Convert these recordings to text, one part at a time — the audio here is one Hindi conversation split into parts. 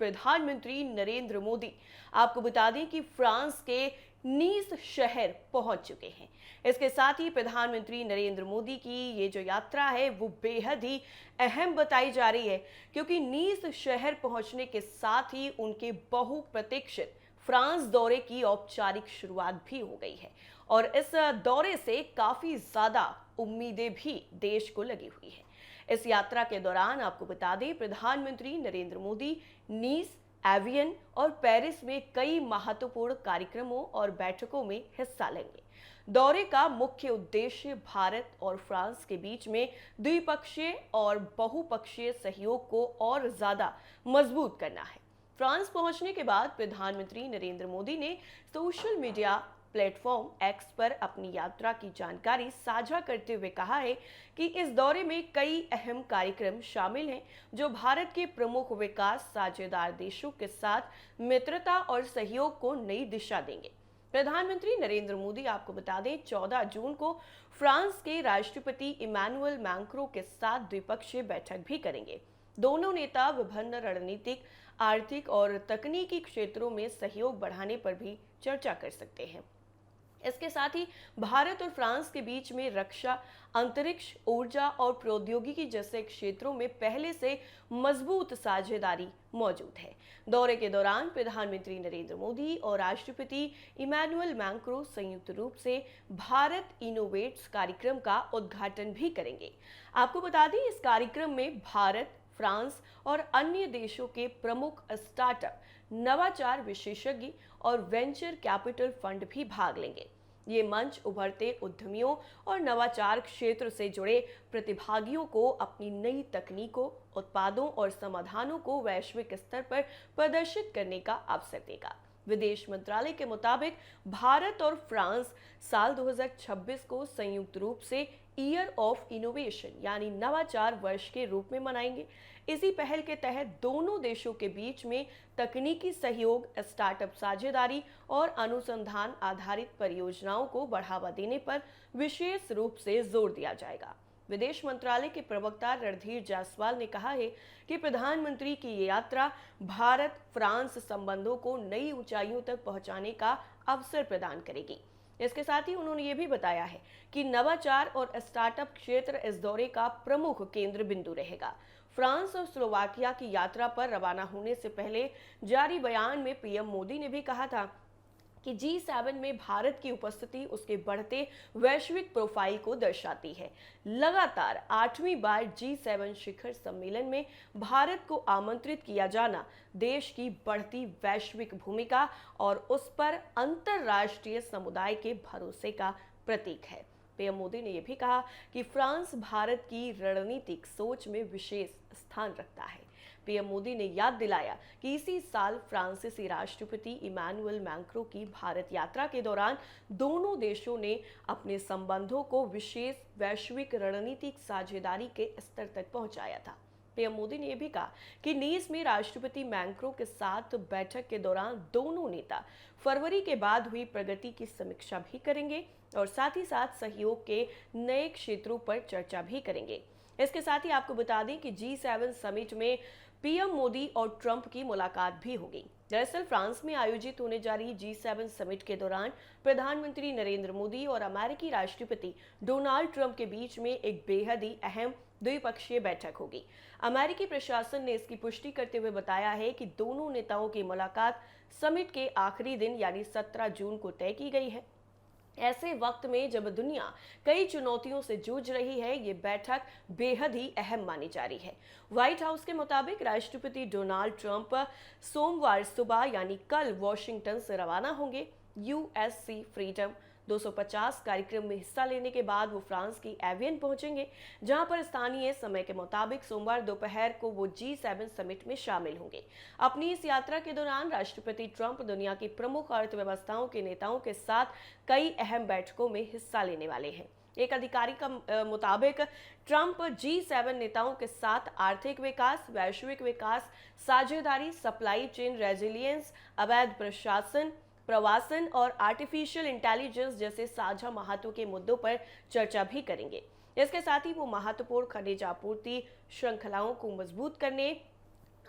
प्रधानमंत्री नरेंद्र मोदी आपको बता दें कि फ्रांस के नीस शहर पहुंच चुके हैं। इसके साथ ही प्रधानमंत्री नरेंद्र मोदी की ये जो यात्रा है वो बेहद ही अहम बताई जा रही है, क्योंकि नीस शहर पहुंचने के साथ ही उनके बहुप्रतीक्षित फ्रांस दौरे की औपचारिक शुरुआत भी हो गई है और इस दौरे से काफी ज्यादा उम्मीदें भी देश को लगी हुई है। इस यात्रा के दौरान आपको बता दें, प्रधानमंत्री नरेंद्र मोदी नीस, एवियन और पेरिस में कई महत्वपूर्ण कार्यक्रमों और बैठकों में हिस्सा लेंगे। दौरे का मुख्य उद्देश्य भारत और फ्रांस के बीच में द्विपक्षीय और बहुपक्षीय सहयोग को और ज्यादा मजबूत करना है। फ्रांस पहुंचने के बाद प्रधानमंत्री नरेंद्र मोदी ने सोशल मीडिया प्लेटफॉर्म एक्स पर अपनी यात्रा की जानकारी साझा करते हुए कहा है कि इस दौरे में कई अहम कार्यक्रम शामिल हैं जो भारत के प्रमुख विकास साझेदार देशों के साथ मित्रता और सहयोग को नई दिशा देंगे। प्रधानमंत्री नरेंद्र मोदी आपको बता दें 14 जून को फ्रांस के राष्ट्रपति इमैनुअल मैक्रों के साथ द्विपक्षीय बैठक भी करेंगे। दोनों नेता विभिन्न रणनीतिक, आर्थिक और तकनीकी क्षेत्रों में सहयोग बढ़ाने पर भी चर्चा कर सकते हैं। इसके साथ ही भारत और फ्रांस के बीच में रक्षा, अंतरिक्ष, ऊर्जा और प्रौद्योगिकी जैसे क्षेत्रों में पहले से मजबूत साझेदारी मौजूद है। दौरे के दौरान प्रधानमंत्री नरेंद्र मोदी और राष्ट्रपति इमैनुअल मैक्रों संयुक्त रूप से भारत इनोवेट्स कार्यक्रम का उद्घाटन भी करेंगे। आपको बता दें, इस कार्यक्रम में भारत, फ्रांस और अन्य देशों के प्रमुख स्टार्टअप, नवाचार विशेषज्ञ और वेंचर कैपिटल फंड भी भाग लेंगे। ये मंच उभरते उद्यमियों और नवाचार क्षेत्र से जुड़े प्रतिभागियों को अपनी नई तकनीकों, उत्पादों और समाधानों को वैश्विक स्तर पर प्रदर्शित करने का अवसर देगा। विदेश मंत्रालय के मुताबिक भारत और फ्रांस साल 2026 को संयुक्त रूप से ईयर ऑफ इनोवेशन यानी नवाचार वर्ष के रूप में मनाएंगे। इसी पहल के तहत दोनों देशों के बीच में तकनीकी सहयोग, स्टार्टअप साझेदारी और अनुसंधान आधारित परियोजनाओं को बढ़ावा देने पर विशेष रूप से जोर दिया जाएगा। विदेश मंत्रालय के प्रवक्ता रणधीर जायसवाल ने कहा है कि प्रधानमंत्री की ये यात्रा भारत फ्रांस संबंधों को नई ऊंचाइयों तक पहुंचाने का अवसर प्रदान करेगी। इसके साथ ही उन्होंने ये भी बताया है कि नवाचार और स्टार्टअप क्षेत्र इस दौरे का प्रमुख केंद्र बिंदु रहेगा। फ्रांस और स्लोवाकिया की यात्रा पर रवाना होने से पहले जारी बयान में पीएम मोदी ने भी कहा था कि G7 में भारत की उपस्थिति उसके बढ़ते वैश्विक प्रोफाइल को दर्शाती है। लगातार 8वीं बार G7 शिखर सम्मेलन में भारत को आमंत्रित किया जाना देश की बढ़ती वैश्विक भूमिका और उस पर अंतर्राष्ट्रीय समुदाय के भरोसे का प्रतीक है। पीएम मोदी ने यह भी कहा कि फ्रांस भारत की रणनीतिक सोच में विशेष स्थान रखता है। पीएम मोदी ने याद दिलाया कि इसी साल फ्रांसीसी राष्ट्रपति इमैनुअल मैक्रों की भारत यात्रा के दौरान दोनों देशों ने अपने संबंधों को विशेष वैश्विक रणनीतिक साझेदारी के स्तर तक पहुंचाया था। पीएम मोदी ने यह भी कहा कि नीस में राष्ट्रपति मैक्रों के साथ बैठक के दौरान दोनों नेता फरवरी के बाद हुई प्रगति की समीक्षा भी करेंगे और साथ ही साथ सहयोग के नए क्षेत्रों पर चर्चा भी करेंगे। इसके साथ ही आपको बता दें कि G7 समिट में पीएम मोदी और ट्रंप की मुलाकात भी होगी। दरअसल फ्रांस में आयोजित होने जा रही G7 समिट के दौरान प्रधानमंत्री नरेंद्र मोदी और अमेरिकी राष्ट्रपति डोनाल्ड ट्रंप के बीच में एक बेहद ही अहम द्विपक्षीय बैठक होगी। अमेरिकी प्रशासन ने इसकी पुष्टि करते हुए बताया है कि दोनों नेताओं की मुलाकात समिट के आखिरी दिन यानी 17 जून को तय की गई है। ऐसे वक्त में जब दुनिया कई चुनौतियों से जूझ रही है, ये बैठक बेहद ही अहम मानी जा रही है। व्हाइट हाउस के मुताबिक राष्ट्रपति डोनाल्ड ट्रंप सोमवार सुबह यानी कल वॉशिंगटन से रवाना होंगे। यूएससी फ्रीडम 250 कार्यक्रम में हिस्सा लेने के बाद वो फ्रांस की एवियन पहुंचेंगे, जहां पर स्थानीय समय के मुताबिक सोमवार दोपहर को वो G7 समिट में शामिल होंगे। अपनी इस यात्रा के दौरान राष्ट्रपति ट्रंप दुनिया की प्रमुख अर्थव्यवस्थाओं के नेताओं के साथ कई अहम बैठकों में हिस्सा लेने वाले हैं। एक अधिकारी का मुताबिक ट्रंप G7 नेताओं के साथ आर्थिक विकास, वैश्विक विकास, साझेदारी, सप्लाई चेन रेजिलियंस, अवैध प्रशासन, प्रवासन और आर्टिफिशियल इंटेलिजेंस जैसे साझा महत्व के मुद्दों पर चर्चा भी करेंगे। इसके साथ ही वो महत्वपूर्ण खनिज आपूर्ति श्रृंखलाओं को मजबूत करने,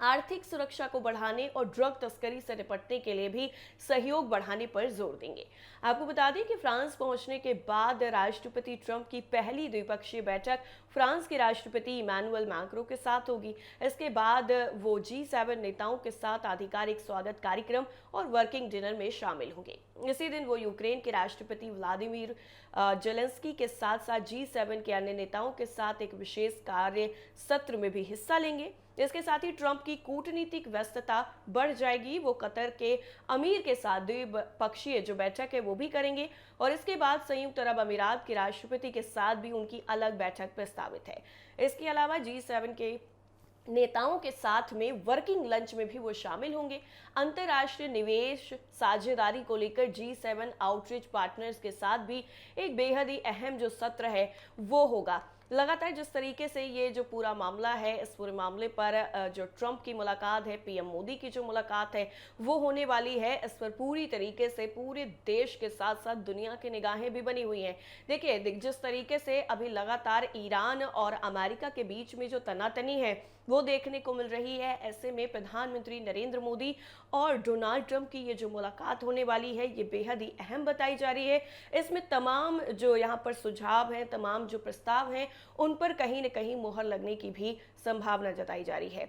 आर्थिक सुरक्षा को बढ़ाने और ड्रग तस्करी से निपटने के लिए भी सहयोग बढ़ाने पर जोर देंगे। आपको बता दें कि फ्रांस पहुंचने के बाद राष्ट्रपति ट्रंप की पहली द्विपक्षीय बैठक फ्रांस के राष्ट्रपति इमैनुअल मैक्रों के साथ होगी। इसके बाद वो G7 नेताओं के साथ आधिकारिक स्वागत कार्यक्रम और वर्किंग डिनर में शामिल होंगे। इसी दिन वो यूक्रेन के राष्ट्रपति व्लादिमीर जेलेंस्की के साथ साथ G7 के अन्य नेताओं के साथ एक विशेष कार्य सत्र में भी हिस्सा लेंगे। इसके साथ ही ट्रंप की कूटनीतिक व्यस्तता बढ़ जाएगी। वो कतर के अमीर के साथ द्विपक्षीय जो बैठक है वो भी करेंगे और इसके बाद संयुक्त अरब अमीरात के राष्ट्रपति के साथ भी उनकी अलग बैठक प्रस्तावित है। इसके अलावा G7 के नेताओं के साथ में वर्किंग लंच में भी वो शामिल होंगे। अंतर्राष्ट्रीय निवेश साझेदारी को लेकर G7 आउटरीच पार्टनर्स के साथ भी एक बेहद ही अहम जो सत्र है वो होगा। लगातार जिस तरीके से ये जो पूरा मामला है, इस पूरे मामले पर जो ट्रंप की मुलाकात है, पीएम मोदी की जो मुलाकात है वो होने वाली है, इस पर पूरी तरीके से पूरे देश के साथ साथ दुनिया की निगाहें भी बनी हुई हैं। देखिए जिस तरीके से अभी लगातार ईरान और अमेरिका के बीच में जो तनातनी है वो देखने को मिल रही है, ऐसे में प्रधानमंत्री नरेंद्र मोदी और डोनाल्ड ट्रंप की ये जो मुलाकात होने वाली है ये बेहद ही अहम बताई जा रही है। इसमें तमाम जो यहाँ पर सुझाव हैं, तमाम जो प्रस्ताव हैं, उन पर कहीं न कहीं मुहर लगने की भी संभावना जताई जा रही है।